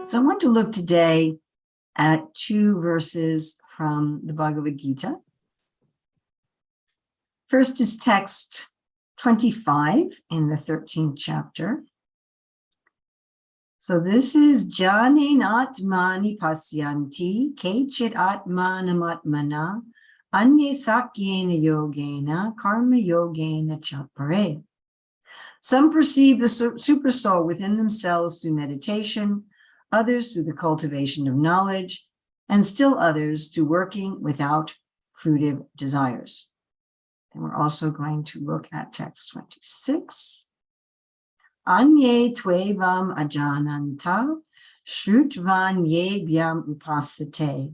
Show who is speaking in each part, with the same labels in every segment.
Speaker 1: So I want to look today at two verses from the Bhagavad Gita. First is text 25 in the 13th chapter. So this is Janin Atmani Pasyanti Kechit Atmanamatmana Anye Sakyena Yogena Karma Yogena Chapare. Some perceive the super soul within themselves through meditation, others through the cultivation of knowledge, and still others through working without fruitive desires. And we're also going to look at text 26. Anye tvevam ajananta shrutvan yebyam upasate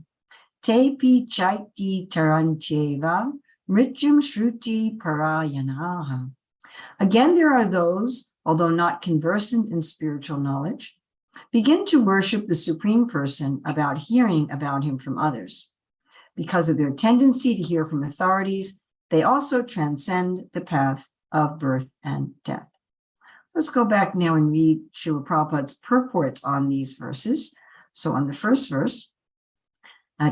Speaker 1: tepi chaiti tarantyeva mrityum shruti parayanaha. Again, there are those, although not conversant in spiritual knowledge, begin to worship the Supreme Person about hearing about him from others. Because of their tendency to hear from authorities, they also transcend the path of birth and death. Let's go back now and read Srila Prabhupada's purports on these verses. So on the first verse,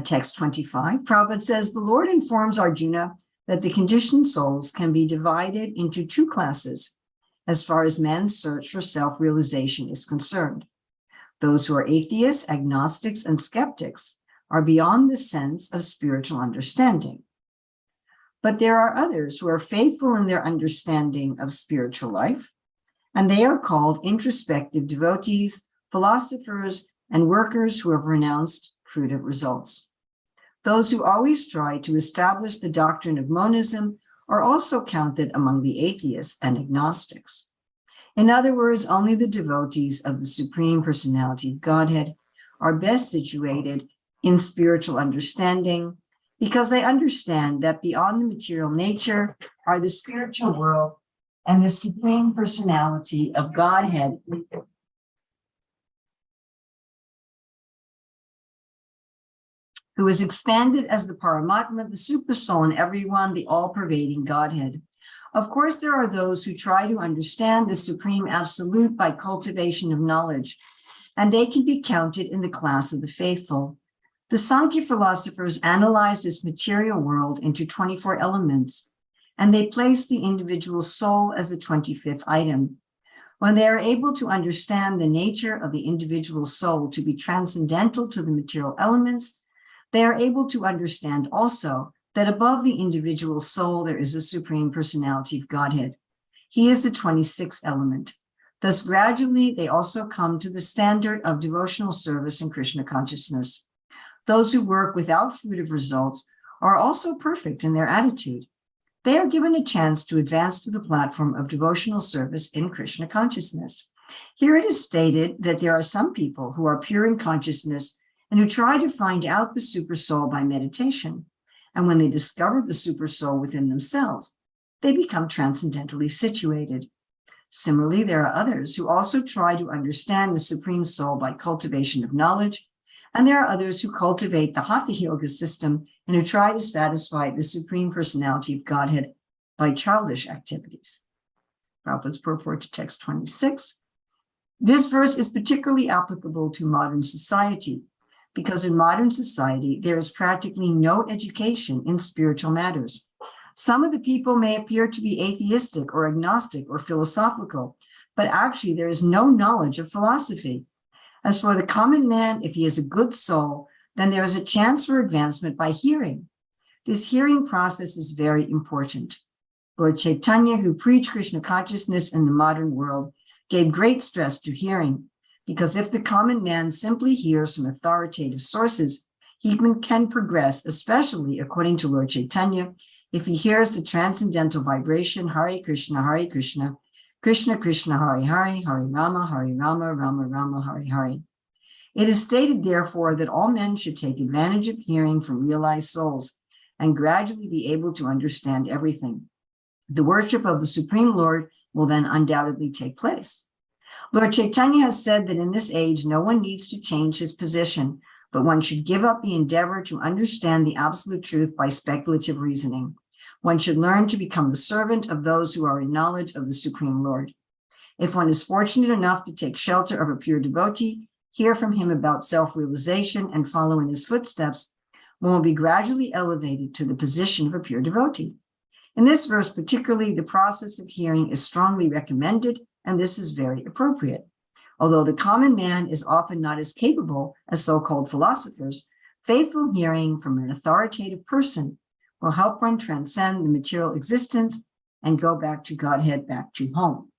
Speaker 1: text 25, Prabhupada says, the Lord informs Arjuna that the conditioned souls can be divided into two classes as far as man's search for self-realization is concerned. Those who are atheists, agnostics, and skeptics are beyond the sense of spiritual understanding. But there are others who are faithful in their understanding of spiritual life, and they are called introspective devotees, philosophers, and workers who have renounced fruitive results. Those who always try to establish the doctrine of monism are also counted among the atheists and agnostics. In other words, only the devotees of the Supreme Personality of Godhead are best situated in spiritual understanding because they understand that beyond the material nature are the spiritual world and the Supreme Personality of Godhead, who is expanded as the Paramatma, the Super Soul in everyone, the all-pervading Godhead. Of course, there are those who try to understand the Supreme Absolute by cultivation of knowledge, and they can be counted in the class of the faithful. The Sankhya philosophers analyze this material world into 24 elements, and they place the individual soul as the 25th item. When they are able to understand the nature of the individual soul to be transcendental to the material elements, they are able to understand also that above the individual soul, there is a Supreme Personality of Godhead. He is the 26th element. Thus, gradually, they also come to the standard of devotional service in Krishna consciousness. Those who work without fruitive results are also perfect in their attitude. They are given a chance to advance to the platform of devotional service in Krishna consciousness. Here it is stated that there are some people who are pure in consciousness and who try to find out the super soul by meditation. And when they discover the super soul within themselves, they become transcendentally situated. Similarly, there are others who also try to understand the Supreme Soul by cultivation of knowledge, and there are others who cultivate the Hatha Yoga system and who try to satisfy the Supreme Personality of Godhead by childish activities. Prabhupada's purport to text 26. This verse is particularly applicable to modern society, because in modern society, there is practically no education in spiritual matters. Some of the people may appear to be atheistic or agnostic or philosophical, but actually there is no knowledge of philosophy. As for the common man, if he is a good soul, then there is a chance for advancement by hearing. This hearing process is very important. Lord Chaitanya, who preached Krishna consciousness in the modern world, gave great stress to hearing, because if the common man simply hears from authoritative sources, he can progress, especially according to Lord Chaitanya, if he hears the transcendental vibration, Hare Krishna, Krishna Krishna, Hare Hare, Hare Rama, Rama Rama, Hare Hare. It is stated, therefore, that all men should take advantage of hearing from realized souls and gradually be able to understand everything. The worship of the Supreme Lord will then undoubtedly take place. Lord Chaitanya has said that in this age, no one needs to change his position, but one should give up the endeavor to understand the absolute truth by speculative reasoning. One should learn to become the servant of those who are in knowledge of the Supreme Lord. If one is fortunate enough to take shelter of a pure devotee, hear from him about self-realization, and follow in his footsteps, one will be gradually elevated to the position of a pure devotee. In this verse, particularly, the process of hearing is strongly recommended, and this is very appropriate. Although the common man is often not as capable as so-called philosophers, faithful hearing from an authoritative person will help one transcend the material existence and go back to Godhead, back to home.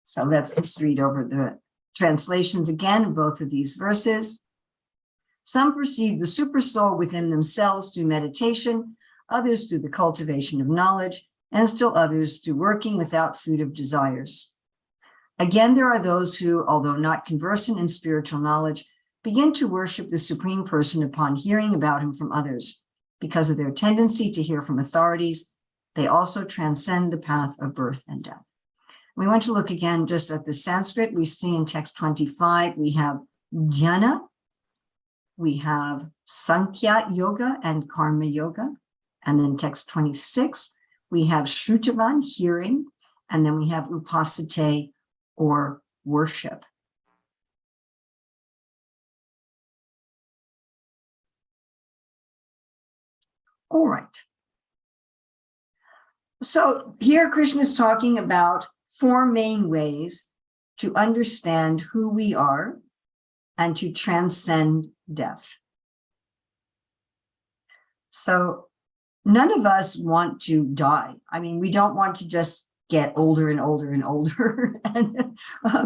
Speaker 1: So let's just read over the translations again of both of these verses. Some perceive the supersoul within themselves through meditation, others through the cultivation of knowledge, and still others through working without food of desires. Again, there are those who, although not conversant in spiritual knowledge, begin to worship the Supreme Person upon hearing about him from others. Because of their tendency to hear from authorities, they also transcend the path of birth and death. We want to look again just at the Sanskrit. We see in text 25, we have jnana, we have Sankhya Yoga and Karma Yoga. And then text 26, we have Shrutavan, hearing, and then we have Upasate, or worship. All right. So here Krishna is talking about 4 main ways to understand who we are and to transcend death. So none of us want to die. I mean, we don't want to just get older and older and older and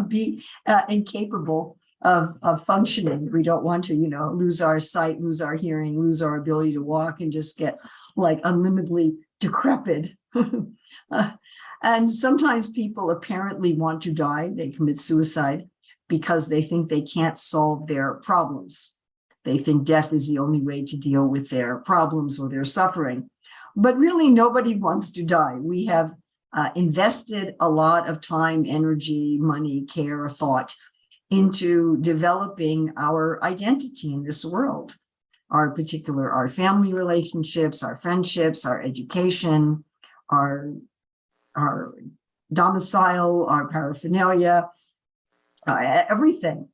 Speaker 1: be incapable of functioning. We don't want to, lose our sight, lose our hearing, lose our ability to walk, and just get like unlimitedly decrepit. And sometimes people apparently want to die. They commit suicide because they think they can't solve their problems. They think death is the only way to deal with their problems or their suffering. But really, nobody wants to die. We have invested a lot of time, energy, money, care, thought into developing our identity in this world, our family relationships, our friendships, our education, our domicile, our paraphernalia, everything,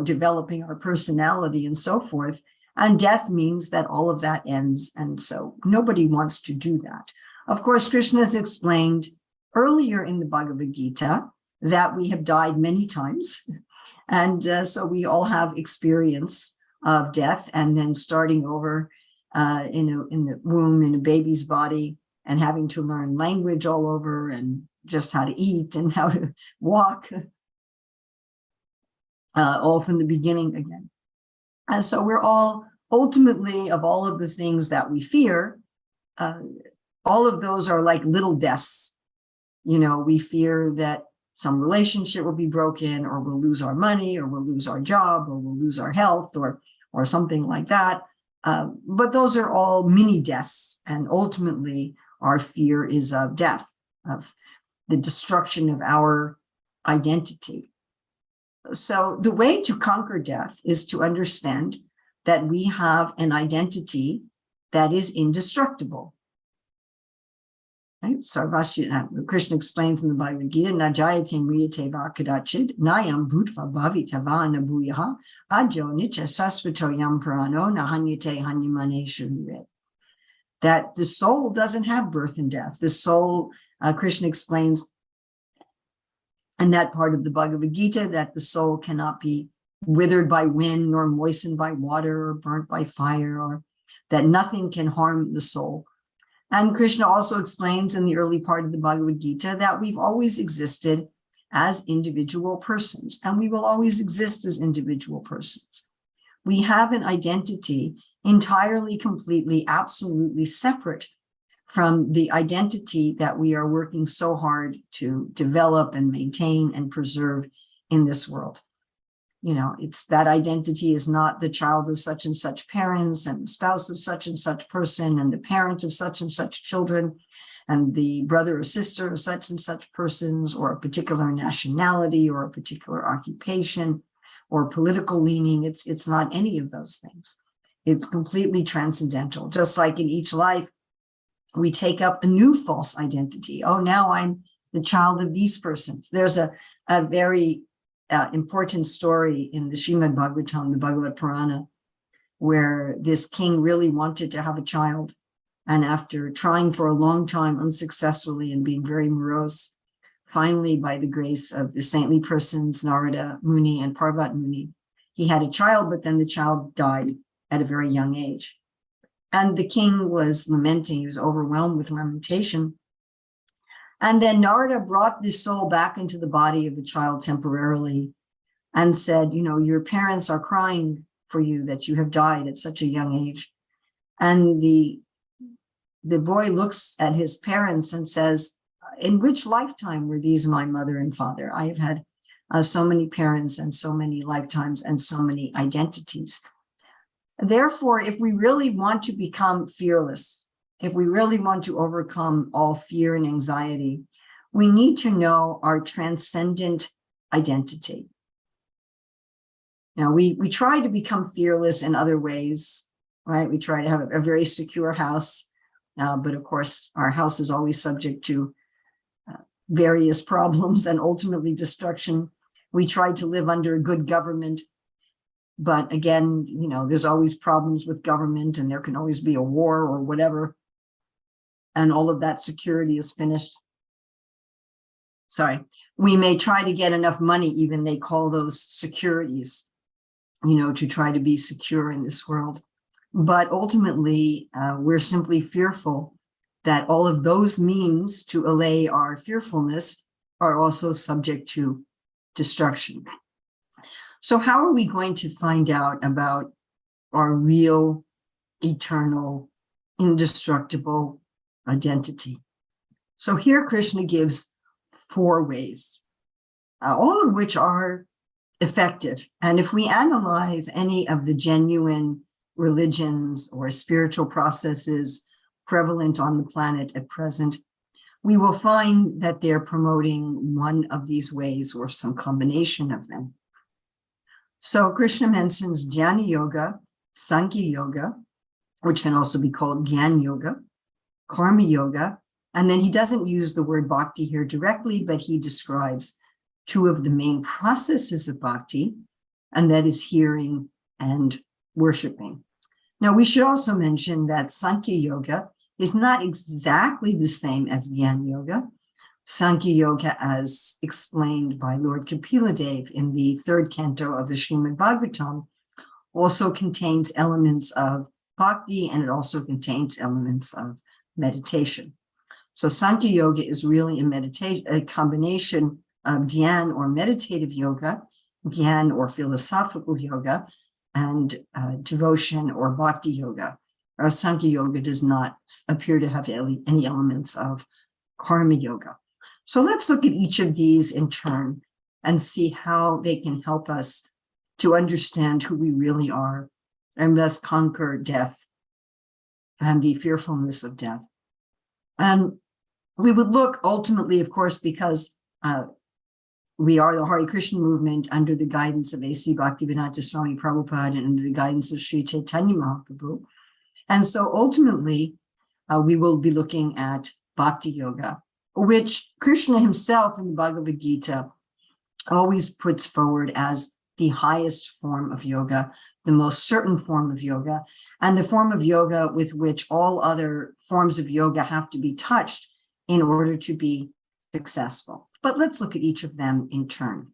Speaker 1: developing our personality and so forth. And death means that all of that ends. And so nobody wants to do that. Of course, Krishna has explained earlier in the Bhagavad Gita that we have died many times. And so we all have experience of death and then starting over in the womb, in a baby's body, and having to learn language all over and just how to eat and how to walk, all from the beginning again. And so we're all ultimately, of all of the things that we fear, all of those are like little deaths. We fear that some relationship will be broken, or we'll lose our money, or we'll lose our job, or we'll lose our health, or something like that. But those are all mini deaths. And ultimately, our fear is of death, of the destruction of our identity. So the way to conquer death is to understand that we have an identity that is indestructible. Right? So Krishna explains in the Bhagavad Gita, Najayate mriyate va kadachid, nayam bhutva bhavita va nabhuyaha, ajo nicha sasvato yam prano, nahanyate hanyamane shurire. That the soul doesn't have birth and death. The soul, Krishna explains in that part of the Bhagavad Gita, that the soul cannot be withered by wind, nor moistened by water, or burnt by fire, or that nothing can harm the soul. And Krishna also explains in the early part of the Bhagavad Gita that we've always existed as individual persons, and we will always exist as individual persons. We have an identity entirely, completely, absolutely separate from the identity that we are working so hard to develop and maintain and preserve in this world. It's that identity is not the child of such and such parents and the spouse of such and such person and the parent of such and such children and the brother or sister of such and such persons, or a particular nationality or a particular occupation or political leaning. It's not any of those things. It's completely transcendental. Just like in each life, we take up a new false identity. Oh, now I'm the child of these persons. There's a very important story in the Srimad Bhagavatam, the Bhagavad Purana, where this king really wanted to have a child. And after trying for a long time unsuccessfully and being very morose, finally, by the grace of the saintly persons, Narada Muni and Parvat Muni, he had a child, but then the child died at a very young age. And the king was lamenting, he was overwhelmed with lamentation. And then Narada brought this soul back into the body of the child temporarily and said, your parents are crying for you that you have died at such a young age. And the boy looks at his parents and says, in which lifetime were these my mother and father? I have had so many parents and so many lifetimes and so many identities. Therefore, if we really want to become fearless, if we really want to overcome all fear and anxiety, we need to know our transcendent identity. We try to become fearless in other ways, right? We try to have a very secure house, but of course, our house is always subject to various problems and ultimately destruction. We try to live under a good government, but again, there's always problems with government, and there can always be a war or whatever, and all of that security is finished. We may try to get enough money, even they call those securities, to try to be secure in this world. But ultimately, we're simply fearful that all of those means to allay our fearfulness are also subject to destruction. So how are we going to find out about our real, eternal, indestructible identity? So here Krishna gives 4 ways, all of which are effective. And if we analyze any of the genuine religions or spiritual processes prevalent on the planet at present, we will find that they're promoting one of these ways or some combination of them. So Krishna mentions Jnana Yoga, Sankhya Yoga, which can also be called Gyan Yoga, Karma Yoga, and then he doesn't use the word bhakti here directly, but he describes 2 of the main processes of bhakti, and that is hearing and worshiping. Now, we should also mention that Sankhya Yoga is not exactly the same as Gyan Yoga. Sankhya Yoga, as explained by Lord Kapila Dev in the 3rd canto of the Srimad Bhagavatam, also contains elements of bhakti, and it also contains elements of meditation. So Sankhya Yoga is really a combination of dhyan or meditative yoga, gyan or philosophical yoga, and devotion or bhakti yoga. Sankhya Yoga does not appear to have any elements of karma yoga. So let's look at each of these in turn and see how they can help us to understand who we really are and thus conquer death and the fearfulness of death. And we would look ultimately, of course, because we are the Hare Krishna movement under the guidance of A.C. Bhaktivedanta Swami Prabhupada and under the guidance of Sri Chaitanya Mahaprabhu. And so ultimately, we will be looking at Bhakti Yoga, which Krishna himself in the Bhagavad Gita always puts forward as the highest form of yoga, the most certain form of yoga, and the form of yoga with which all other forms of yoga have to be touched in order to be successful. But let's look at each of them in turn.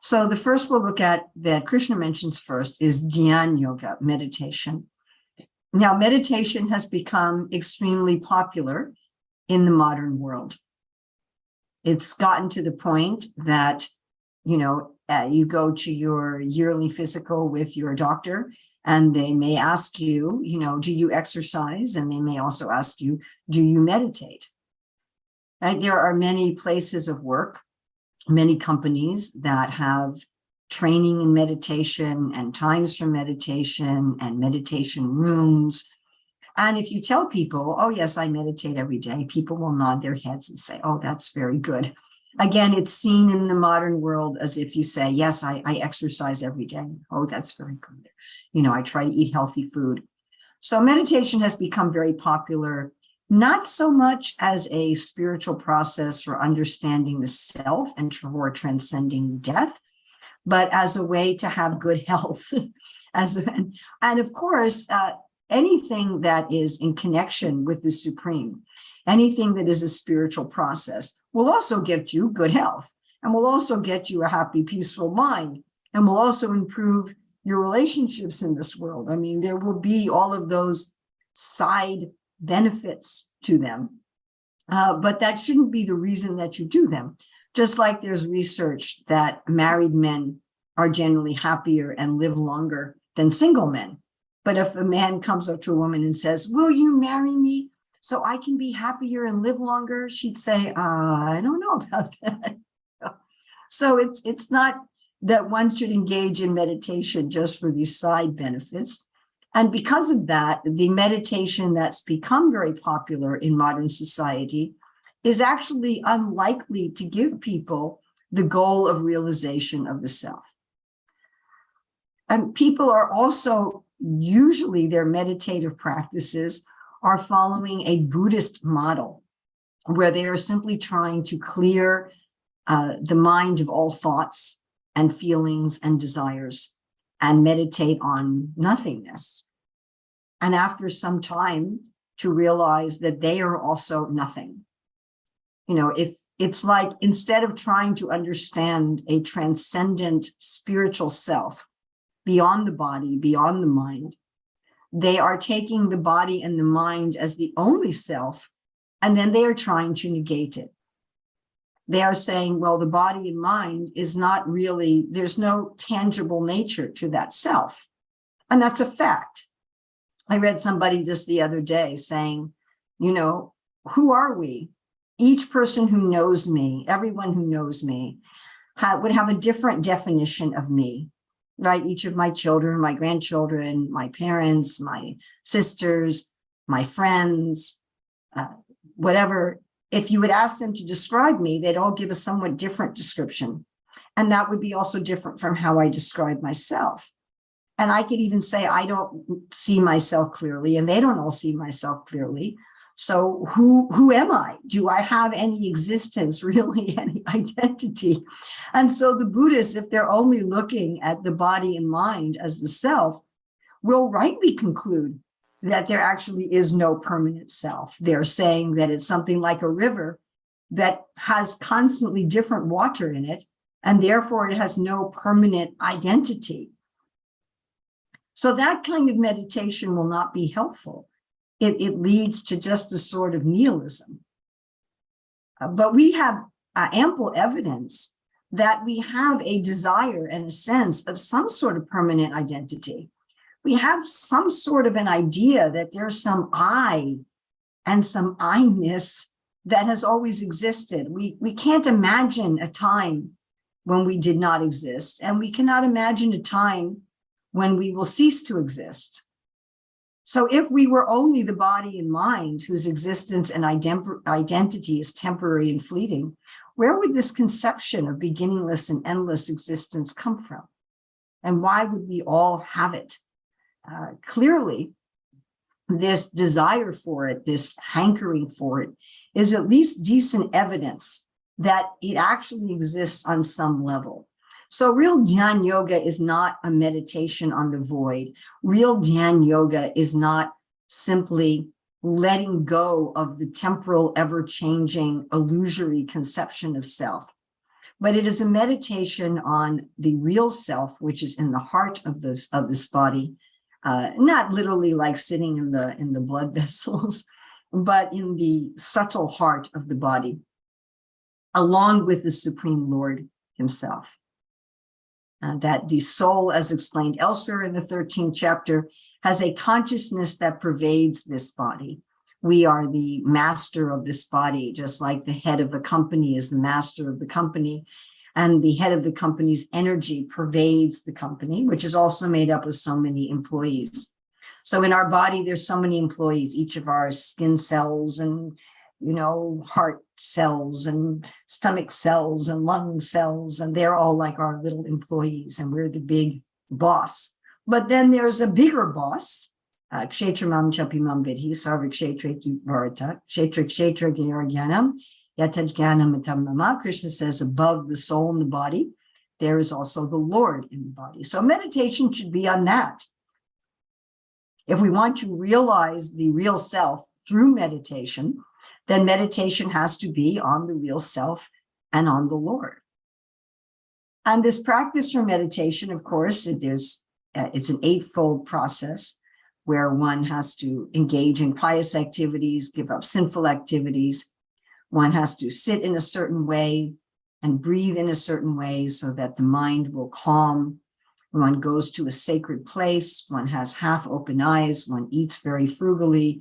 Speaker 1: So the first we'll look at that Krishna mentions first is Dhyan Yoga, meditation. Now, meditation has become extremely popular in the modern world. It's gotten to the point that, you go to your yearly physical with your doctor, and they may ask you, do you exercise? And they may also ask you, do you meditate? Right? There are many places of work, many companies that have training in meditation and times for meditation and meditation rooms. And if you tell people, oh, yes, I meditate every day, people will nod their heads and say, oh, that's very good. Again, it's seen in the modern world as if you say, yes, I exercise every day. Oh, that's very good. I try to eat healthy food. So meditation has become very popular not so much as a spiritual process for understanding the self and for transcending death, but as a way to have good health. And of course, anything that is in connection with the Supreme, anything that is a spiritual process will also get you good health and will also get you a happy, peaceful mind and will also improve your relationships in this world. I mean, there will be all of those side benefits to them, but that shouldn't be the reason that you do them. Just like there's research that married men are generally happier and live longer than single men. But if a man comes up to a woman and says, "Will you marry me so I can be happier and live longer?" She'd say, "I don't know about that." So it's not that one should engage in meditation just for these side benefits. And because of that, the meditation that's become very popular in modern society is actually unlikely to give people the goal of realization of the self. And people are also, usually their meditative practices are following a Buddhist model where they are simply trying to clear the mind of all thoughts and feelings and desires and meditate on nothingness. And after some time, to realize that they are also nothing. If it's like, instead of trying to understand a transcendent spiritual self beyond the body, beyond the mind, they are taking the body and the mind as the only self, and then they are trying to negate it. They are saying, well, the body and mind is not really, there's no tangible nature to that self. And that's a fact. I read somebody just the other day saying, who are we? Each person who knows me, everyone who knows me, would have a different definition of me, right? Each of my children, my grandchildren, my parents, my sisters, my friends, whatever. If you would ask them to describe me, they'd all give a somewhat different description. And that would be also different from how I describe myself. And I could even say, I don't see myself clearly, and they don't all see myself clearly. So who am I? Do I have any existence, really, any identity? And so the Buddhists, if they're only looking at the body and mind as the self, will rightly conclude that there actually is no permanent self. They're saying that it's something like a river that has constantly different water in it, and therefore it has no permanent identity. So that kind of meditation will not be helpful. It leads to just a sort of nihilism. But we have ample evidence that we have a desire and a sense of some sort of permanent identity. We have some sort of an idea that there's some I and some I-ness that has always existed. We can't imagine a time when we did not exist, and we cannot imagine a time when we will cease to exist. So if we were only the body and mind whose existence and identity is temporary and fleeting, where would this conception of beginningless and endless existence come from? And why would we all have it? Clearly, this desire for it, this hankering for it, is at least decent evidence that it actually exists on some level. So real Dhyan Yoga is not a meditation on the void. Real Dhyan Yoga is not simply letting go of the temporal, ever-changing, illusory conception of self, but it is a meditation on the real self, which is in the heart of this body, not literally like sitting in the blood vessels, but in the subtle heart of the body, along with the Supreme Lord himself. That the soul, as explained elsewhere in the 13th chapter, has a consciousness that pervades this body. We are the master of this body, just like the head of the company is the master of the company. And the head of the company's energy pervades the company, which is also made up of so many employees. So in our body, there's so many employees, each of our skin cells and heart cells and stomach cells and lung cells, and they're all like our little employees, and we're the big boss. But then there's a bigger boss, kshetramam chapimam vidhi sarva kshetreki varata, kshetra gyanam, yatad jnanam atam mama. Krishna says, above the soul and the body, there is also the Lord in the body. So meditation should be on that. If we want to realize the real self through meditation, then meditation has to be on the real self and on the Lord. And this practice for meditation, of course, it's an eightfold process where one has to engage in pious activities, give up sinful activities. One has to sit in a certain way and breathe in a certain way so that the mind will calm. One goes to a sacred place, one has half open eyes, one eats very frugally,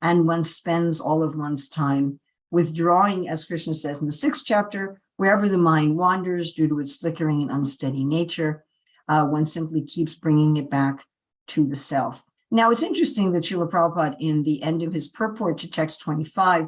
Speaker 1: and one spends all of one's time withdrawing, as Krishna says in the 6th chapter, wherever the mind wanders due to its flickering and unsteady nature, one simply keeps bringing it back to the self. Now, it's interesting that Srila Prabhupada, in the end of his purport to text 25,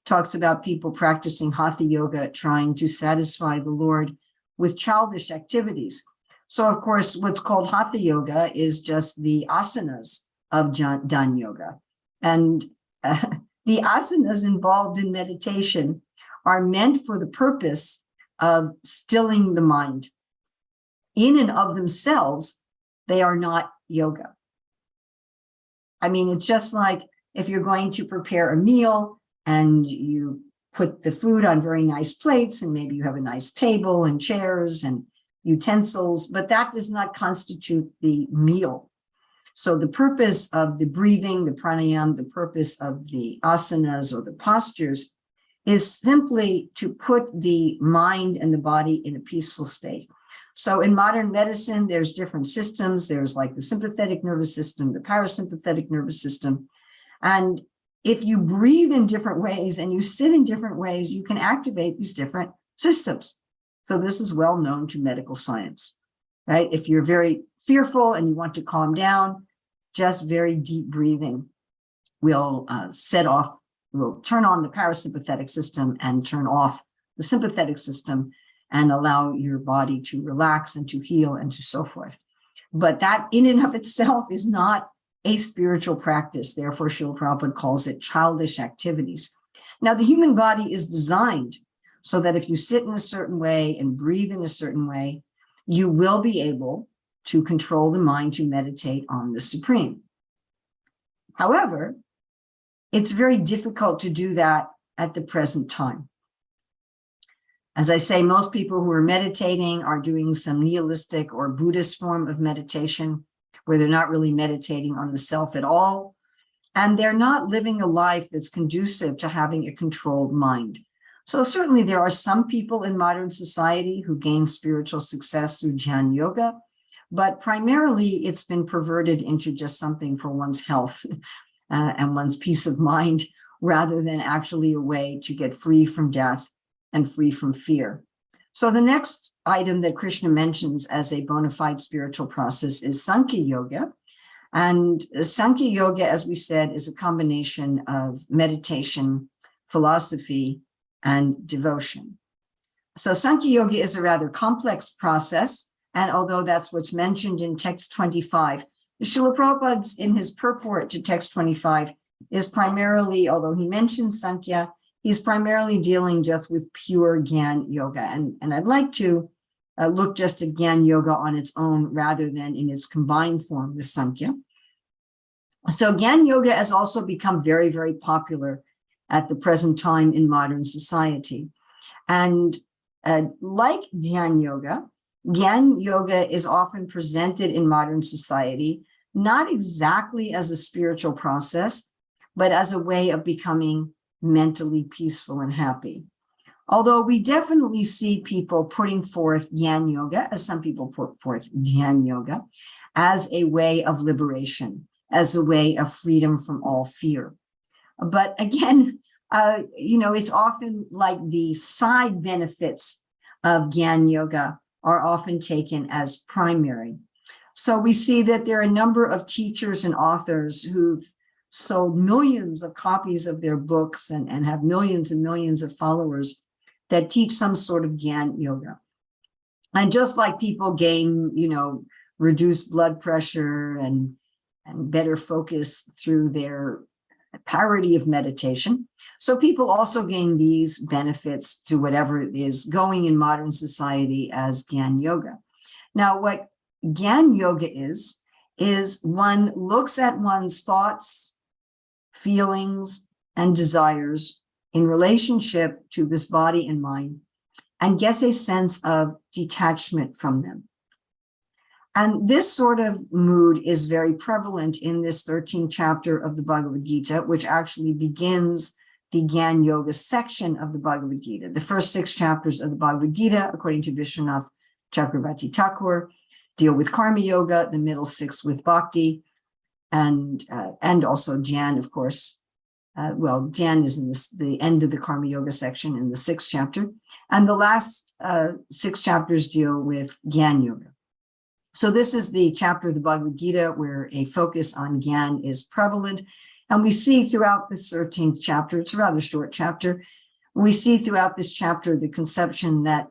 Speaker 1: talks about people practicing Hatha Yoga, trying to satisfy the Lord with childish activities. So, of course, what's called Hatha Yoga is just the asanas of Dhan Yoga. And the asanas involved in meditation are meant for the purpose of stilling the mind. In and of themselves, they are not yoga. I mean, it's just like if you're going to prepare a meal and you put the food on very nice plates, and maybe you have a nice table and chairs and utensils, but that does not constitute the meal. So the purpose of the breathing, the pranayama, the purpose of the asanas or the postures is simply to put the mind and the body in a peaceful state. So in modern medicine, there's different systems. There's like the sympathetic nervous system, the parasympathetic nervous system. And if you breathe in different ways and you sit in different ways, you can activate these different systems. So this is well known to medical science, right? If you're very fearful and you want to calm down, just very deep breathing will will turn on the parasympathetic system and turn off the sympathetic system and allow your body to relax and to heal and to so forth. But that in and of itself is not a spiritual practice. Therefore, Srila Prabhupada calls it childish activities. Now, the human body is designed so that if you sit in a certain way and breathe in a certain way, you will be able to control the mind to meditate on the Supreme. However, it's very difficult to do that at the present time. As I say, most people who are meditating are doing some nihilistic or Buddhist form of meditation where they're not really meditating on the self at all, and they're not living a life that's conducive to having a controlled mind. So certainly there are some people in modern society who gain spiritual success through Jnana Yoga, but primarily it's been perverted into just something for one's health and one's peace of mind, rather than actually a way to get free from death and free from fear. So the next item that Krishna mentions as a bona fide spiritual process is Sankhya Yoga. And Sankhya Yoga, as we said, is a combination of meditation, philosophy, and devotion. So Sankhya Yoga is a rather complex process. And although that's what's mentioned in text 25, Srila Prabhupada, in his purport to text 25, is primarily, although he mentions Sankhya, he's primarily dealing just with pure Gyan Yoga. And I'd like to look just at Gyan Yoga on its own rather than in its combined form with Sankhya. So Gyan Yoga has also become very, very popular at the present time in modern society. And like Dhyan Yoga, Gyan Yoga is often presented in modern society, not exactly as a spiritual process, but as a way of becoming mentally peaceful and happy. Although we definitely see people putting forth Gyan Yoga, as some people put forth Dhyan Yoga, as a way of liberation, as a way of freedom from all fear. But again, it's often like the side benefits of Gyan Yoga are often taken as primary. So we see that there are a number of teachers and authors who've sold millions of copies of their books and have millions and millions of followers that teach some sort of Gyan Yoga. And just like people gain, reduced blood pressure and and better focus through their parity of meditation. So people also gain these benefits to whatever is going in modern society as Gyan Yoga. Now, what Gyan Yoga is one looks at one's thoughts, feelings, and desires in relationship to this body and mind, and gets a sense of detachment from them. And this sort of mood is very prevalent in this 13th chapter of the Bhagavad Gita, which actually begins the Gyan Yoga section of the Bhagavad Gita. The first 6 chapters of the Bhagavad Gita, according to Vishwanath Chakravarti Thakur, deal with Karma Yoga, the middle 6 with Bhakti, and also Jnana, of course. Jnana is in the end of the Karma Yoga section in the 6th chapter. And the last 6 chapters deal with Gyan Yoga. So this is the chapter of the Bhagavad Gita where a focus on Gyan is prevalent. And we see throughout the 13th chapter, it's a rather short chapter, we see throughout this chapter the conception that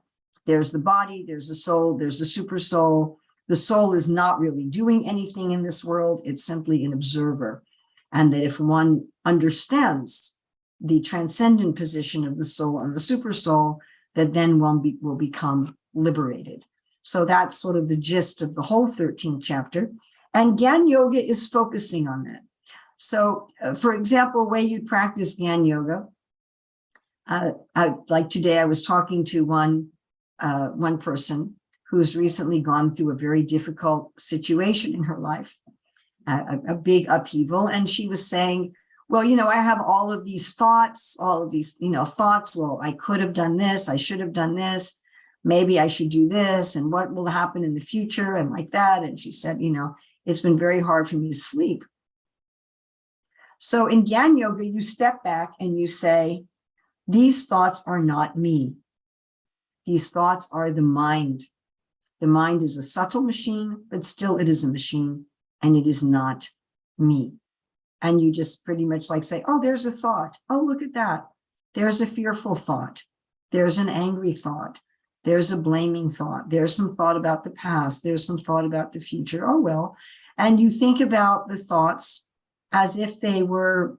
Speaker 1: there's the body, there's a soul, there's a super soul. The soul is not really doing anything in this world. It's simply an observer. And that if one understands the transcendent position of the soul and the super soul, that then one will become liberated. So that's sort of the gist of the whole 13th chapter. And Gyan Yoga is focusing on that. So, for example, way you practice Gyan Yoga, like today, I was talking to one person who's recently gone through a very difficult situation in her life, a big upheaval. And she was saying, well, I have all of these thoughts, thoughts. Well, I could have done this. I should have done this. Maybe I should do this. And what will happen in the future? And like that. And she said, it's been very hard for me to sleep. So in Gyan Yoga, you step back and you say, these thoughts are not me. These thoughts are the mind. The mind is a subtle machine, but still it is a machine, and it is not me. And you just pretty much say, oh, there's a thought. Oh, look at that. There's a fearful thought. There's an angry thought. There's a blaming thought. There's some thought about the past. There's some thought about the future. Oh, well. And you think about the thoughts as if they were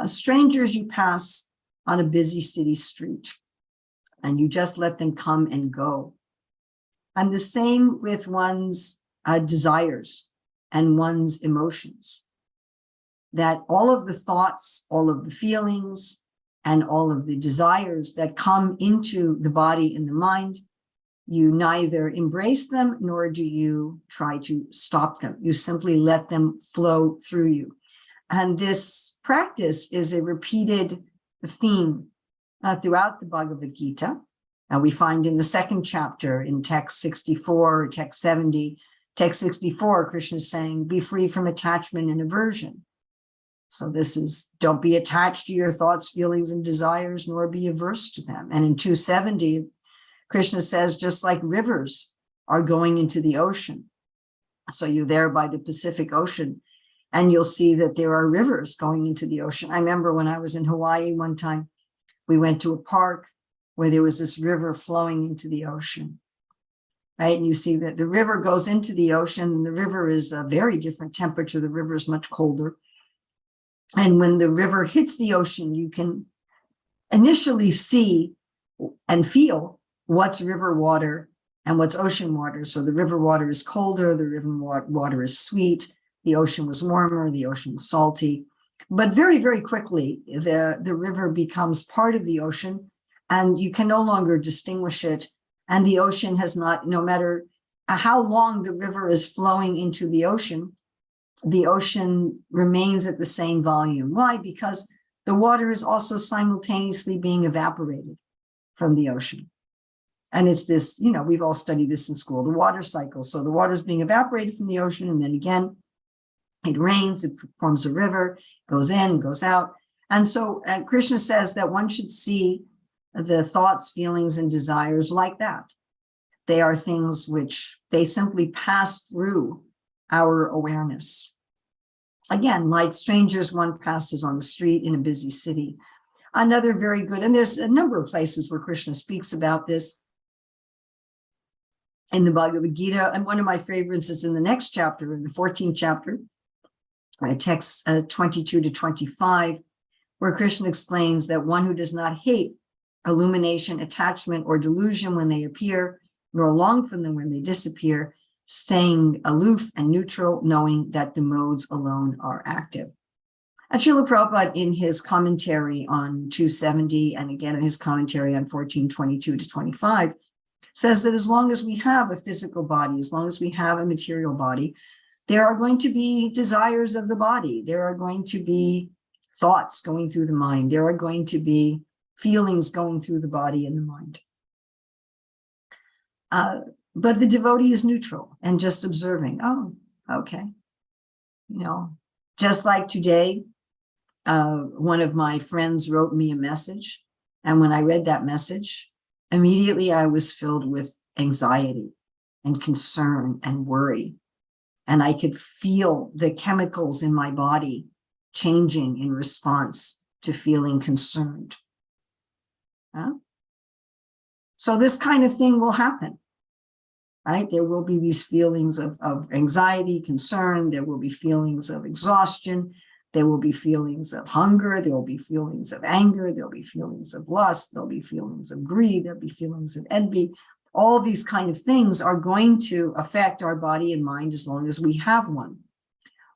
Speaker 1: strangers you pass on a busy city street, and you just let them come and go. And the same with one's desires and one's emotions, that all of the thoughts, all of the feelings, and all of the desires that come into the body and the mind, you neither embrace them nor do you try to stop them. You simply let them flow through you. And this practice is a repeated theme throughout the Bhagavad Gita. And we find in the 2nd chapter in text 64 or text 70, text 64, Krishna is saying, be free from attachment and aversion. So this is, don't be attached to your thoughts, feelings, and desires, nor be averse to them. And in 270, Krishna says, just like rivers are going into the ocean. So you're there by the Pacific Ocean, and you'll see that there are rivers going into the ocean. I remember when I was in Hawaii one time, we went to a park where there was this river flowing into the ocean, right? And you see that the river goes into the ocean. The river is a very different temperature. The river is much colder. And when the river hits the ocean, you can initially see and feel what's river water and what's ocean water. So the river water is colder, the river water is sweet, the ocean was warmer, the ocean was salty. But very, very quickly, the river becomes part of the ocean, and you can no longer distinguish it. And the ocean has not, no matter how long the river is flowing into the ocean remains at the same volume. Why? Because the water is also simultaneously being evaporated from the ocean. And it's this, we've all studied this in school, the water cycle. So the water is being evaporated from the ocean, and then again, it rains, it forms a river, goes in, goes out. And so Krishna says that one should see the thoughts, feelings, and desires like that. They are things which they simply pass through our awareness. Again, like strangers one passes on the street in a busy city. Another very good, and there's a number of places where Krishna speaks about this in the Bhagavad Gita. And one of my favorites is in the next chapter, in the 14th chapter, text 22 to 25, where Krishna explains that one who does not hate illumination, attachment, or delusion when they appear, nor long for them when they disappear, staying aloof and neutral, knowing that the modes alone are active. And Srila Prabhupada, in his commentary on 270, and again in his commentary on 1422 to 25, says that as long as we have a physical body, as long as we have a material body, there are going to be desires of the body. There are going to be thoughts going through the mind. There are going to be feelings going through the body and the mind. But the devotee is neutral and just observing. Oh, okay. Just like today, one of my friends wrote me a message. And when I read that message, immediately I was filled with anxiety and concern and worry. And I could feel the chemicals in my body changing in response to feeling concerned. So this kind of thing will happen, right? There will be these feelings of anxiety, concern. There will be feelings of exhaustion. There will be feelings of hunger. There will be feelings of anger. There will be feelings of lust. There'll be feelings of greed. There'll be feelings of envy. All these kind of things are going to affect our body and mind as long as we have one.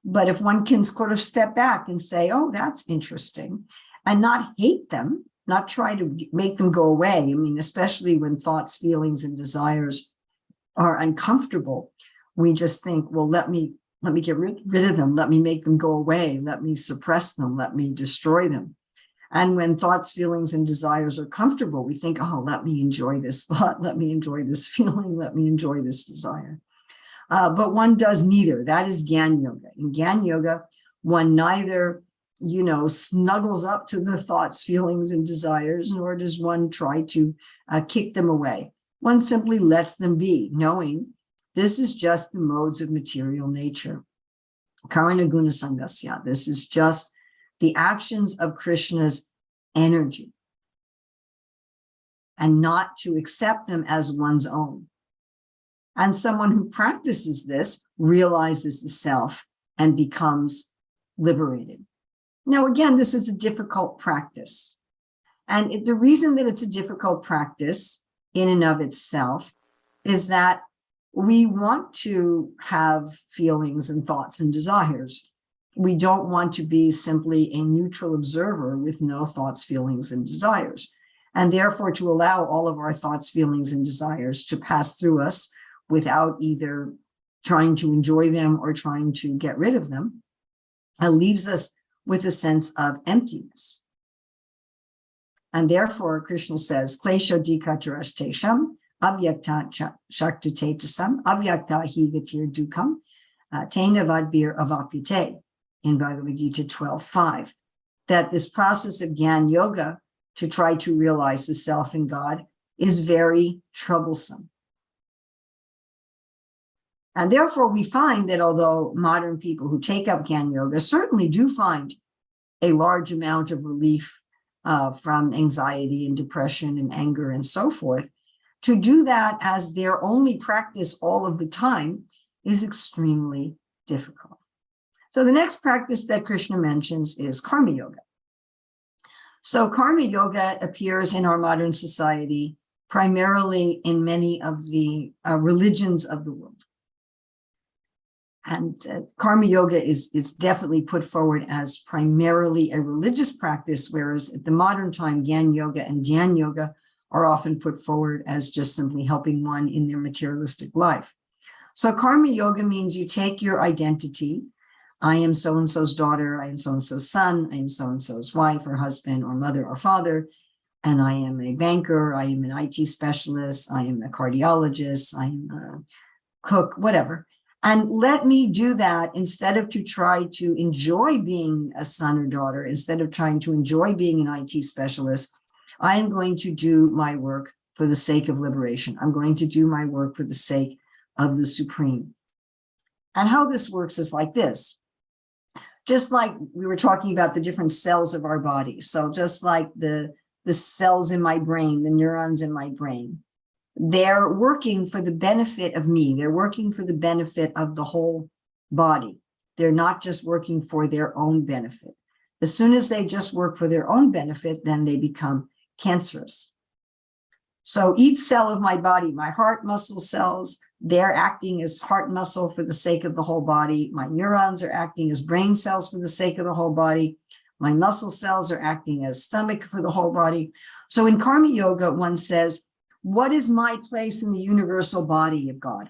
Speaker 1: But if one can sort of step back and say, oh, that's interesting, and not hate them, not try to make them go away. I mean, especially when thoughts, feelings, and desires are uncomfortable, we just think, well, let me get rid of them. Let me make them go away. Let me suppress them. Let me destroy them. And when thoughts, feelings, and desires are comfortable, we think, oh, let me enjoy this thought. Let me enjoy this feeling. Let me enjoy this desire. But one does neither. That is Gyan Yoga. In Gyan Yoga, one neither, snuggles up to the thoughts, feelings, and desires, nor does one try to kick them away. One simply lets them be, knowing this is just the modes of material nature. Karana Guna Sangasya. This is just the actions of Krishna's energy, and not to accept them as one's own. And someone who practices this realizes the self and becomes liberated. Now, again, this is a difficult practice. And the reason that it's a difficult practice in and of itself is that we want to have feelings and thoughts and desires. We don't want to be simply a neutral observer with no thoughts, feelings, and desires. And therefore, to allow all of our thoughts, feelings, and desires to pass through us without either trying to enjoy them or trying to get rid of them, leaves us with a sense of emptiness. And therefore, Krishna says, Klesho dikatarashtesham, avyakta shaktatetasam, avyakta hi gatir dukam, tena vadbir avapyate, in Bhagavad Gita 12:5, that this process of Gyan Yoga, to try to realize the self in God, is very troublesome. And therefore, we find that although modern people who take up Gyan Yoga certainly do find a large amount of relief from anxiety and depression and anger and so forth, to do that as their only practice all of the time is extremely difficult. So the next practice that Krishna mentions is Karma Yoga. So Karma Yoga appears in our modern society primarily in many of the religions of the world. And Karma Yoga is definitely put forward as primarily a religious practice, whereas at the modern time, Gyan Yoga and Dhyan Yoga are often put forward as just simply helping one in their materialistic life. So Karma Yoga means you take your identity. I am so-and-so's daughter, I am so-and-so's son, I am so-and-so's wife or husband or mother or father, and I am a banker, I am an IT specialist, I am a cardiologist, I am a cook, whatever. And let me do that instead of to try to enjoy being a son or daughter, instead of trying to enjoy being an IT specialist, I am going to do my work for the sake of liberation. I'm going to do my work for the sake of the Supreme. And how this works is like this. Just like we were talking about the different cells of our body. So just like the cells in my brain, the neurons in my brain, they're working for the benefit of me. They're working for the benefit of the whole body. they're not just working for their own benefit. As soon as they just work for their own benefit, then they become cancerous. So each cell of my body, my heart muscle cells, they're acting as heart muscle for the sake of the whole body. My neurons are acting as brain cells for the sake of the whole body. My muscle cells are acting as stomach for the whole body. So in Karma Yoga, one says, what is my place in the universal body of God?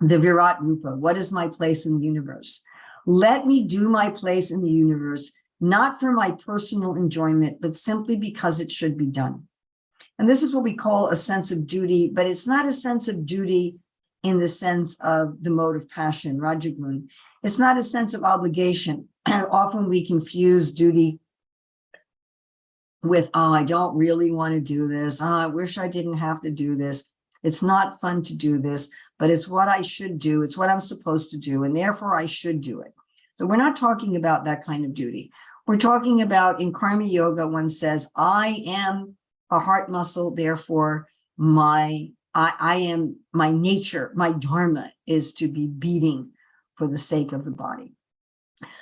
Speaker 1: The Virat Rupa, what is my place in the universe? Let me do my place in the universe, not for my personal enjoyment, but simply because it should be done. And this is what we call a sense of duty, but it's not a sense of duty in the sense of the mode of passion, Rajagun. It's not a sense of obligation. Often we confuse duty with, oh, I don't really want to do this. Oh, I wish I didn't have to do this. It's not fun to do this, but it's what I should do. It's what I'm supposed to do, and therefore I should do it. So we're not talking about that kind of duty. We're talking about, in Karma Yoga, one says, I am a heart muscle, therefore I am, my nature, my dharma is to be beating for the sake of the body.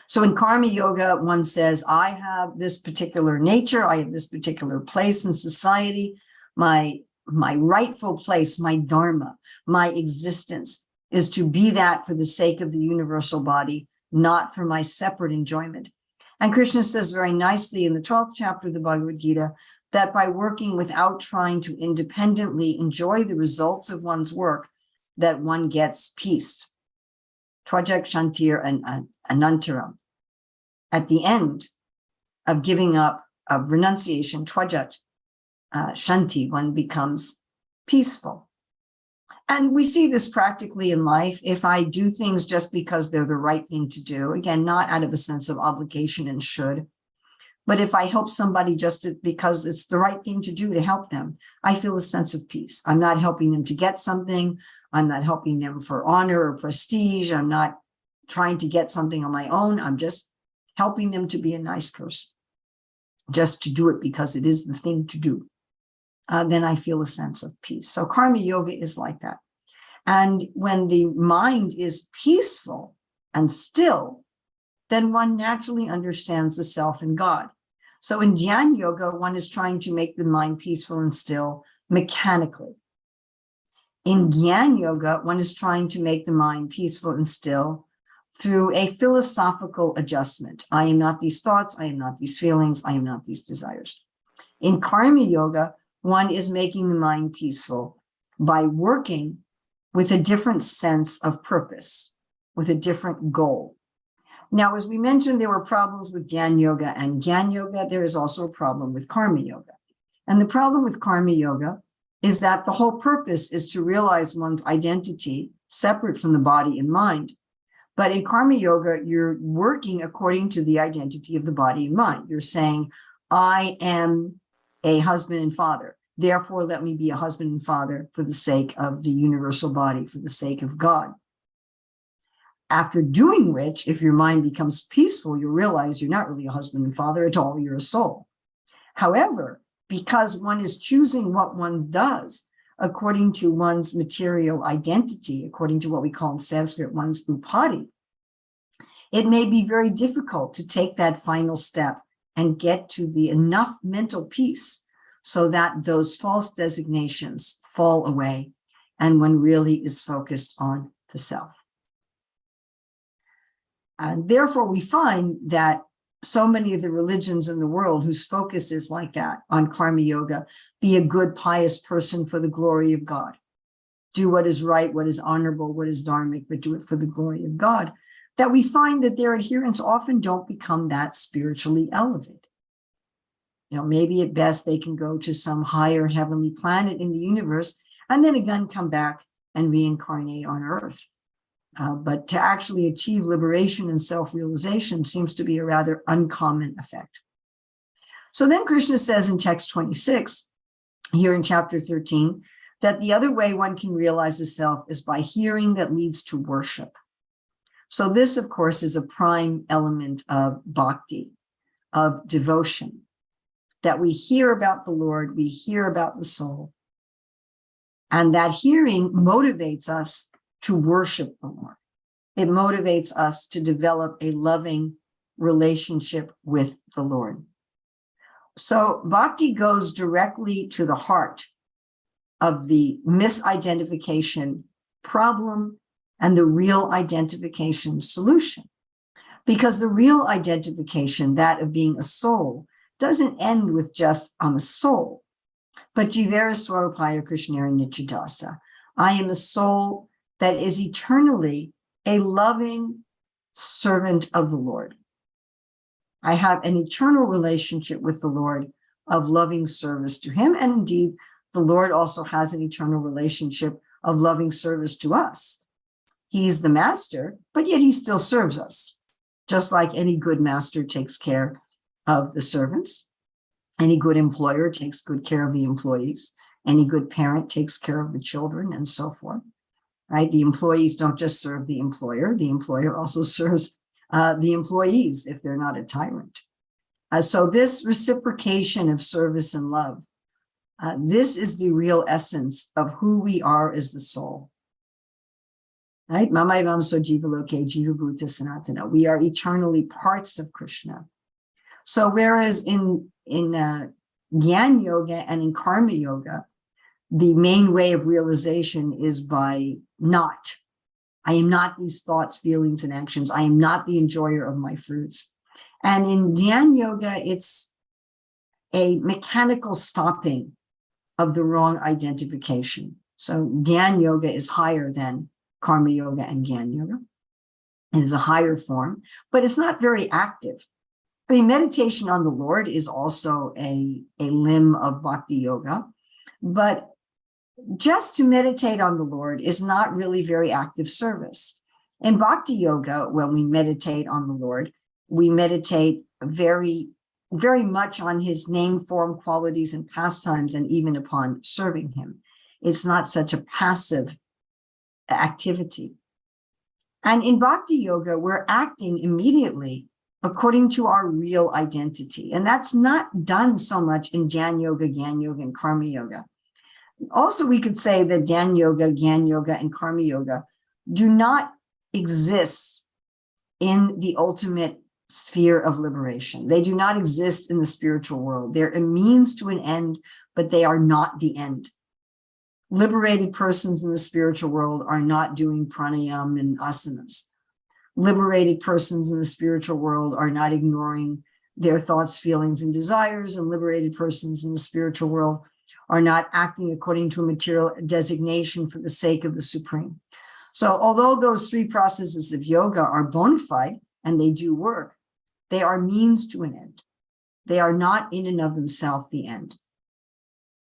Speaker 1: So in Karma Yoga, one says, I have this particular nature, I have this particular place in society, my rightful place, my dharma, my existence is to be that for the sake of the universal body, not for my separate enjoyment. And Krishna says very nicely in the 12th chapter of the Bhagavad Gita, that by working without trying to independently enjoy the results of one's work, that one gets peace. Tvajak Shantir and Anantaram. At the end of giving up, of renunciation, Tvajak Shanti, one becomes peaceful. And we see this practically in life. If I do things just because they're the right thing to do, again, not out of a sense of obligation and should, but if I help somebody just because it's the right thing to do to help them, I feel a sense of peace. I'm not helping them to get something. I'm not helping them for honor or prestige. I'm not trying to get something on my own. I'm just helping them to be a nice person, just to do it because it is the thing to do. Then I feel a sense of peace. So Karma Yoga is like that. And when the mind is peaceful and still, then one naturally understands the self and God. So in Jnana Yoga, one is trying to make the mind peaceful and still mechanically. In Jnana Yoga, one is trying to make the mind peaceful and still through a philosophical adjustment. I am not these thoughts, I am not these feelings, I am not these desires. In Karma Yoga, one is making the mind peaceful by working with a different sense of purpose, with a different goal. Now, as we mentioned, there were problems with Jnana Yoga and Jnana Yoga. There is also a problem with Karma Yoga. And the problem with Karma Yoga is that the whole purpose is to realize one's identity separate from the body and mind. But in Karma Yoga, you're working according to the identity of the body and mind. You're saying, I am a husband and father. Therefore, let me be a husband and father for the sake of the universal body, for the sake of God. After doing which, if your mind becomes peaceful, you realize you're not really a husband and father at all, you're a soul. However, because one is choosing what one does according to one's material identity, according to what we call in Sanskrit, one's upadi, it may be very difficult to take that final step and get to the enough mental peace so that those false designations fall away and one really is focused on the self. And therefore, we find that so many of the religions in the world whose focus is like that on Karma Yoga, be a good, pious person for the glory of God. Do what is right, what is honorable, what is dharmic, but do it for the glory of God. That we find that their adherents often don't become that spiritually elevated. You know, maybe at best they can go to some higher heavenly planet in the universe and then again come back and reincarnate on Earth. But to actually achieve liberation and self-realization seems to be a rather uncommon effect. So then Krishna says in text 26, here in chapter 13, that the other way one can realize the self is by hearing that leads to worship. So this, of course, is a prime element of bhakti, of devotion, that we hear about the Lord, we hear about the soul, and that hearing motivates us to worship the Lord. it motivates us to develop a loving relationship with the Lord. So bhakti goes directly to the heart of the misidentification problem and the real identification solution. Because the real identification, that of being a soul, doesn't end with just I'm a soul, but Jivera Swarupaya Krishnari Nityadasa. I am a soul that is eternally a loving servant of the Lord. I have an eternal relationship with the Lord of loving service to him. And indeed, the Lord also has an eternal relationship of loving service to us. He's the master, but yet he still serves us. Just like any good master takes care of the servants, any good employer takes good care of the employees, any good parent takes care of the children, and so forth, right? The employees don't just serve the employer also serves the employees if they're not a tyrant. So this reciprocation of service and love, this is the real essence of who we are as the soul. Right? We are eternally parts of Krishna. So whereas in Jnana Yoga and in Karma Yoga, the main way of realization is by not. I am not these thoughts, feelings, and actions. I am not the enjoyer of my fruits. And in Jnana Yoga, it's a mechanical stopping of the wrong identification. So Jnana Yoga is higher than Karma Yoga and Jnana Yoga. It is a higher form, but it's not very active. I mean, meditation on the Lord is also a limb of Bhakti Yoga, but just to meditate on the Lord is not really very active service. In Bhakti Yoga, when we meditate on the Lord, we meditate very, very much on his name, form, qualities, and pastimes, and even upon serving him. It's not such a passive activity. And in Bhakti Yoga, we're acting immediately according to our real identity. And that's not done so much in Jnana Yoga, Jnana Yoga, and Karma Yoga. Also, we could say that Jnana Yoga, Jnana Yoga, and Karma Yoga do not exist in the ultimate sphere of liberation. They do not exist in the spiritual world. They're a means to an end, but they are not the end. Liberated persons in the spiritual world are not doing pranayam and asanas. Liberated persons in the spiritual world are not ignoring their thoughts, feelings, and desires, and liberated persons in the spiritual world are not acting according to a material designation for the sake of the Supreme. So although those three processes of yoga are bona fide and they do work, they are means to an end. They are not in and of themselves the end.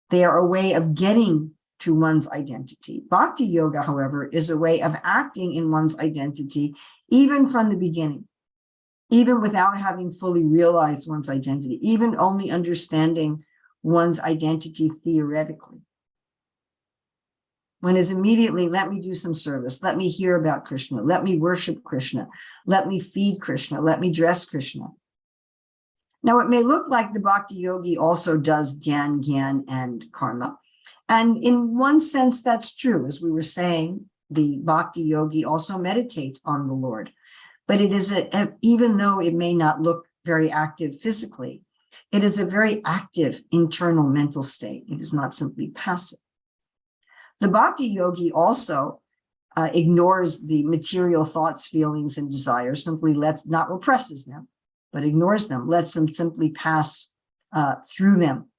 Speaker 1: They are a way of getting to one's identity. Bhakti Yoga, however, is a way of acting in one's identity even from the beginning, even without having fully realized one's identity, even only understanding one's identity theoretically. One is immediately, let me do some service, let me hear about Krishna, let me worship Krishna, let me feed Krishna, let me dress Krishna. Now, it may look like the Bhakti Yogi also does Gyan, and Karma. And in one sense, that's true. As we were saying, the Bhakti Yogi also meditates on the Lord. But it is, even though it may not look very active physically, it is a very active internal mental state. It is not simply passive. The Bhakti Yogi also ignores the material thoughts, feelings, and desires, simply not represses them, but ignores them, lets them simply pass through them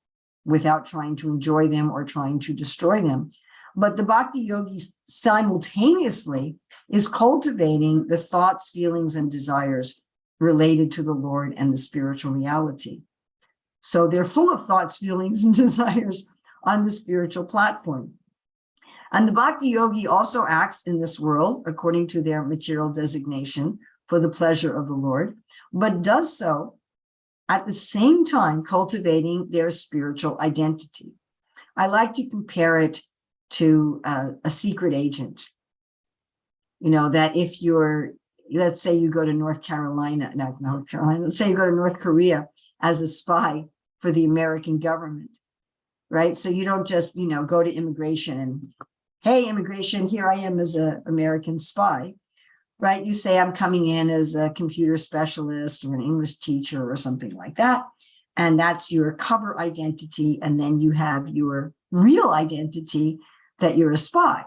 Speaker 1: without trying to enjoy them or trying to destroy them. But the Bhakti Yogi simultaneously is cultivating the thoughts, feelings, and desires related to the Lord and the spiritual reality. So they're full of thoughts, feelings, and desires on the spiritual platform. And the Bhakti Yogi also acts in this world according to their material designation for the pleasure of the Lord, but does so at the same time cultivating their spiritual identity. I like to compare it to a secret agent. You know, that if you're, let's say you go to let's say you go to North Korea as a spy for the American government, right? So you don't just, go to immigration and, hey, immigration, here I am as an American spy. right? You say, I'm coming in as a computer specialist or an English teacher or something like that. And that's your cover identity. And then you have your real identity that you're a spy.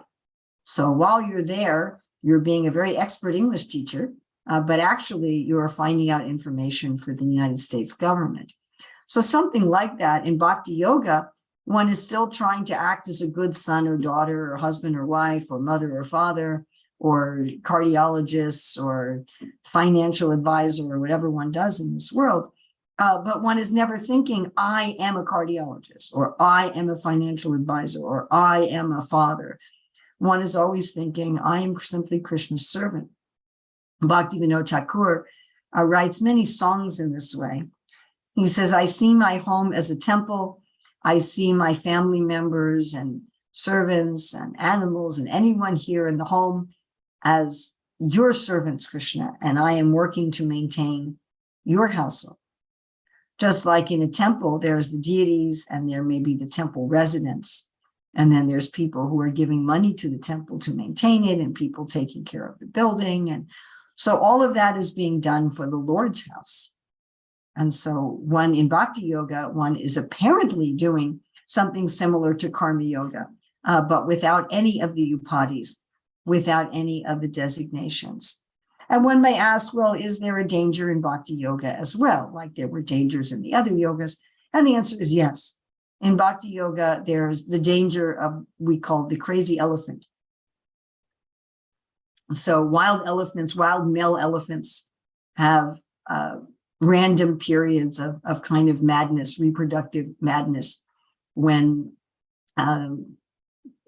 Speaker 1: So while you're there, you're being a very expert English teacher, but actually you're finding out information for the United States government. So something like that in Bhakti Yoga, one is still trying to act as a good son or daughter or husband or wife or mother or father or cardiologist or financial advisor or whatever one does in this world. But one is never thinking, I am a cardiologist, or I am a financial advisor, or I am a father. One is always thinking, I am simply Krishna's servant. Bhaktivinoda Thakur writes many songs in this way. He says, I see my home as a temple. I see my family members and servants and animals and anyone here in the home as your servants, Krishna, and I am working to maintain your household. Just like in a temple, there's the deities and there may be the temple residents. And then there's people who are giving money to the temple to maintain it and people taking care of the building. And so all of that is being done for the Lord's house. And so one in Bhakti Yoga, one is apparently doing something similar to Karma Yoga, but without any of the upadhis, without any of the designations. And one may ask, well, is there a danger in Bhakti Yoga as well, like there were dangers in the other yogas? And the answer is yes. In Bhakti Yoga, there's the danger of, we call the crazy elephant. So wild elephants, wild male elephants have random periods of kind of madness, reproductive madness, when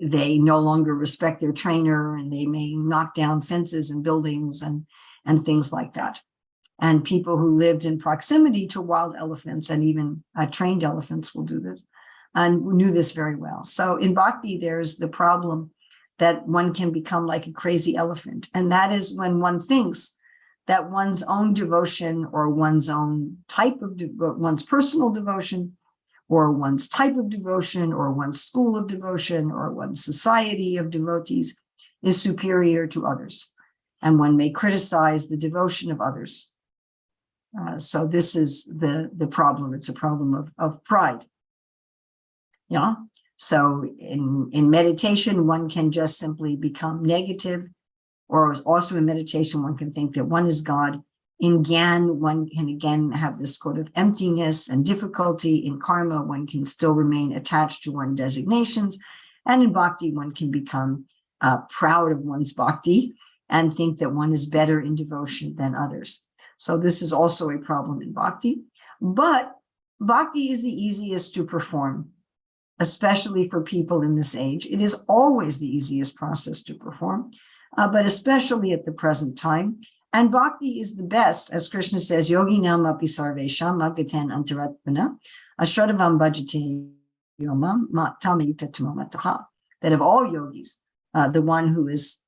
Speaker 1: they no longer respect their trainer and they may knock down fences and buildings and things like that. And people who lived in proximity to wild elephants and even trained elephants will do this and knew this very well. So in Bhakti, there's the problem that one can become like a crazy elephant. And that is when one thinks that one's own devotion or one's own type of, one's personal devotion or one's type of devotion or one's school of devotion or one's society of devotees is superior to others. And one may criticize the devotion of others. So this is the problem. It's a problem of pride. Yeah. So in meditation, one can just simply become negative, or also in meditation, one can think that one is God. In Gyan, one can again have this sort of emptiness and difficulty. In karma, one can still remain attached to one's designations. And in bhakti, one can become proud of one's bhakti and think that one is better in devotion than others. So this is also a problem in bhakti. But bhakti is the easiest to perform, especially for people in this age. It is always the easiest process to perform, but especially at the present time. And bhakti is the best, as Krishna says, yogi nam api sarvesham agaten antaratmana ashravam bhajate yomam tamayukta tamamataha. That of all yogis, the one who is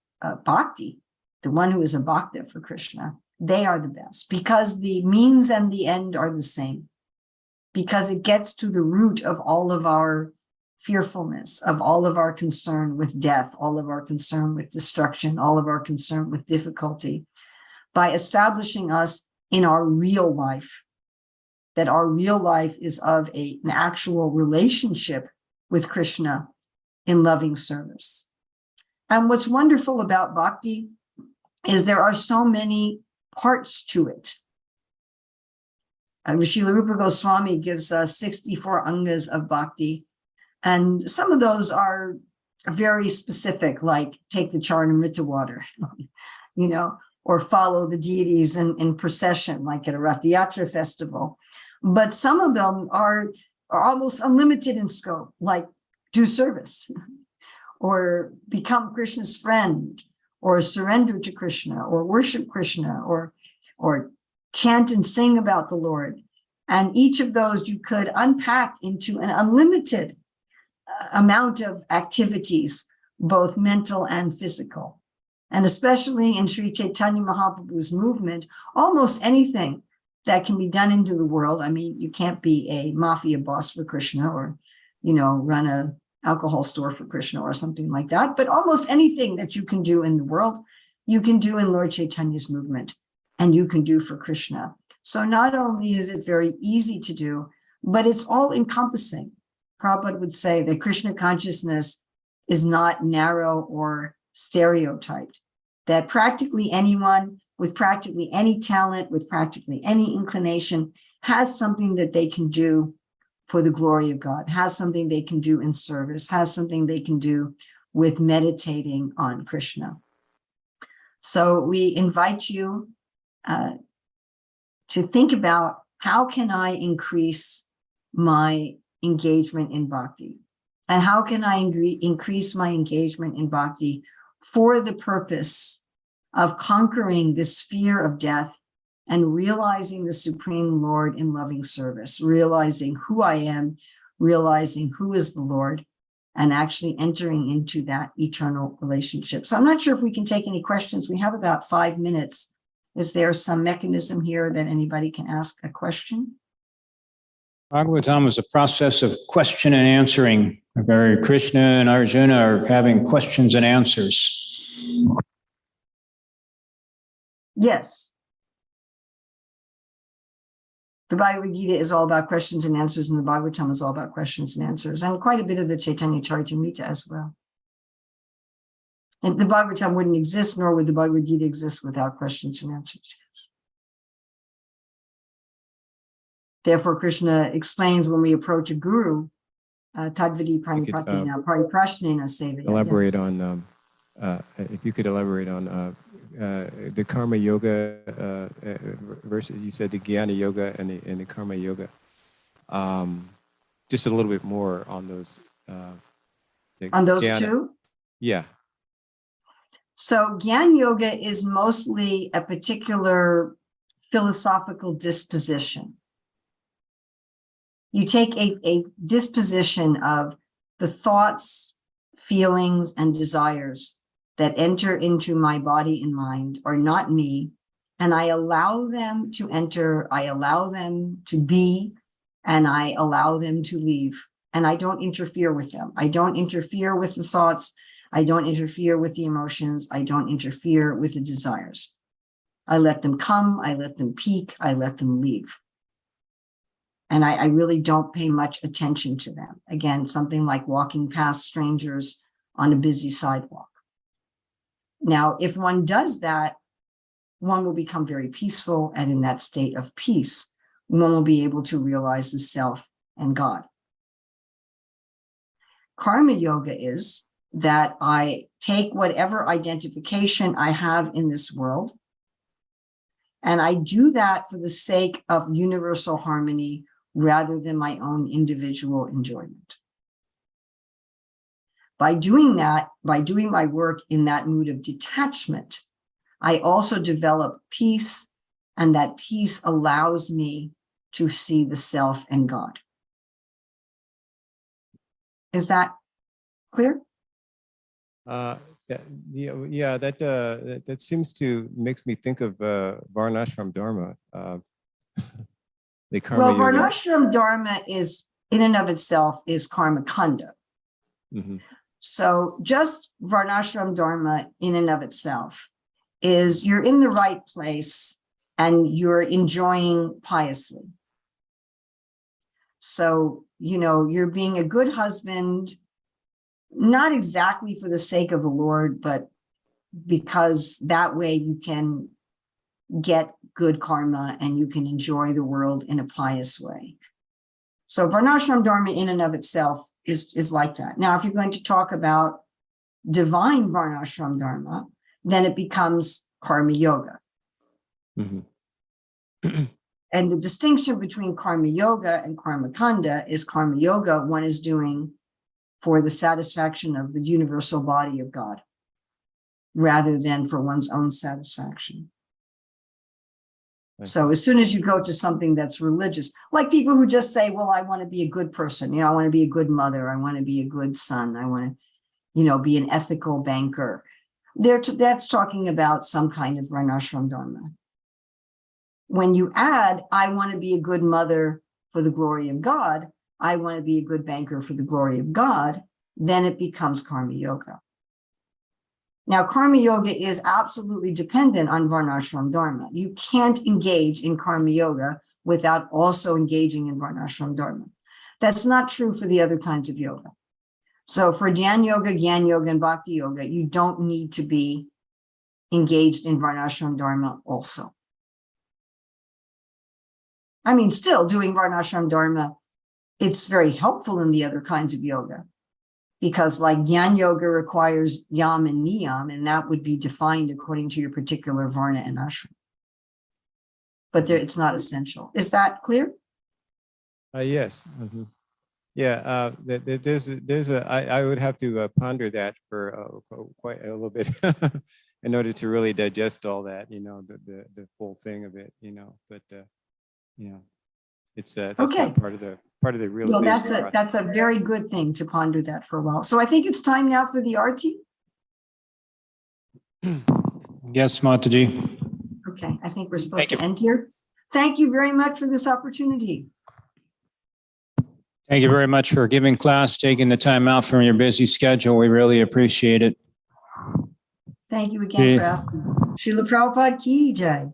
Speaker 1: bhakti, the one who is a bhakta for Krishna, they are the best, because the means and the end are the same, because it gets to the root of all of our fearfulness, of all of our concern with death, all of our concern with destruction, all of our concern with difficulty, by establishing us in our real life, that our real life is of an actual relationship with Krishna in loving service. And what's wonderful about bhakti is there are so many parts to it. Srila Rupa Goswami gives us 64 angas of bhakti, and some of those are very specific, like take the Charanamrita water, or follow the deities in procession, like at a Rath Yatra festival. But some of them are almost unlimited in scope, like do service, or become Krishna's friend, or surrender to Krishna, or worship Krishna, or chant and sing about the Lord. And each of those you could unpack into an unlimited amount of activities, both mental and physical. And especially in Sri Chaitanya Mahaprabhu's movement, almost anything that can be done into the world. I mean, you can't be a mafia boss for Krishna or, run an alcohol store for Krishna or something like that. But almost anything that you can do in the world you can do in Lord Chaitanya's movement, and you can do for Krishna. So not only is it very easy to do, but it's all encompassing. Prabhupada would say that Krishna consciousness is not narrow or stereotyped, that practically anyone with practically any talent, with practically any inclination, has something that they can do for the glory of God, has something they can do in service, has something they can do with meditating on Krishna. So we invite you to think about, how can I increase my engagement in bhakti? And how can I increase my engagement in bhakti for the purpose of conquering this fear of death and realizing the Supreme Lord in loving service, realizing who I am, realizing who is the Lord, and actually entering into that eternal relationship. So I'm not sure if we can take any questions. We have about 5 minutes. Is there some mechanism here that anybody can ask a question?
Speaker 2: Bhagavatam is a process of question and answering, where Krishna and Arjuna are having questions and answers.
Speaker 1: Yes. The Bhagavad Gita is all about questions and answers, and the Bhagavatam is all about questions and answers, and quite a bit of the Chaitanya Charitamrita as well. And the Bhagavatam wouldn't exist, nor would the Bhagavad Gita exist without questions and answers. Therefore, Krishna explains when we approach a guru, Tadvidi Pranipatena Pariprashnena Sevaya.
Speaker 3: Elaborate on, if you could elaborate on the Karma Yoga versus, you said the Jnana Yoga and the Karma Yoga. Just a little bit more on those.
Speaker 1: On those
Speaker 3: Jnana.
Speaker 1: Two?
Speaker 3: Yeah.
Speaker 1: So Jnana Yoga is mostly a particular philosophical disposition. You take a disposition of the thoughts, feelings, and desires that enter into my body and mind are not me, and I allow them to enter, I allow them to be, and I allow them to leave, and I don't interfere with them. I don't interfere with the thoughts, I don't interfere with the emotions, I don't interfere with the desires. I let them come, I let them peak, I let them leave. And I really don't pay much attention to them. Again, something like walking past strangers on a busy sidewalk. Now, if one does that, one will become very peaceful, and in that state of peace, one will be able to realize the self and God. Karma Yoga is that I take whatever identification I have in this world, and I do that for the sake of universal harmony rather than my own individual enjoyment. By doing that, by doing my work in that mood of detachment, I also develop peace, and that peace allows me to see the self and God. Is that clear?
Speaker 3: Yeah, that seems to makes me think of Varnashram Dharma. The Karma Yoga.
Speaker 1: Varnashram Dharma is, in and of itself, is karma kanda.
Speaker 3: Mm-hmm.
Speaker 1: So just Varnashram Dharma in and of itself is you're in the right place and you're enjoying piously. So, you're being a good husband, not exactly for the sake of the Lord, but because that way you can get good karma and you can enjoy the world in a pious way. So Varnashram Dharma in and of itself is like that. Now, if you're going to talk about divine Varnashram Dharma, then it becomes Karma Yoga.
Speaker 3: Mm-hmm.
Speaker 1: And the distinction between Karma Yoga and Karma Kanda is Karma Yoga, one is doing for the satisfaction of the universal body of God, rather than for one's own satisfaction. So as soon as you go to something that's religious, like people who just say, well, I want to be a good person, I want to be a good mother, I want to be a good son, I want to, be an ethical banker. That's talking about some kind of Varnashram Dharma. When you add, I want to be a good mother for the glory of God, I want to be a good banker for the glory of God, then it becomes Karma Yoga. Now, karma yoga is absolutely dependent on varnashram dharma. You can't engage in karma yoga without also engaging in varnashram dharma. That's not true for the other kinds of yoga. So for Dhyan yoga, Gyan yoga, and Bhakti yoga, you don't need to be engaged in varnashram dharma also. I mean, still doing varnashram dharma, it's very helpful in the other kinds of yoga, because like Dhyan yoga requires yam and niyam, and that would be defined according to your particular varna and ashram. But there, it's not essential. Is that clear?
Speaker 3: Yes. Mm-hmm. Yeah, I would have to ponder that for quite a little bit in order to really digest all that, the full thing of it, but it's that's
Speaker 1: Okay.
Speaker 3: not part of the real.
Speaker 1: Well, that's a very good thing to ponder that for a while. So I think it's time now for the arti.
Speaker 2: Yes, Mataji.
Speaker 1: Okay, I think we're supposed to end here. Thank you very much for this opportunity.
Speaker 2: Thank you very much for giving class, taking the time out from your busy schedule. We really appreciate it.
Speaker 1: Thank you again for asking. Srila Prabhupada ki jai.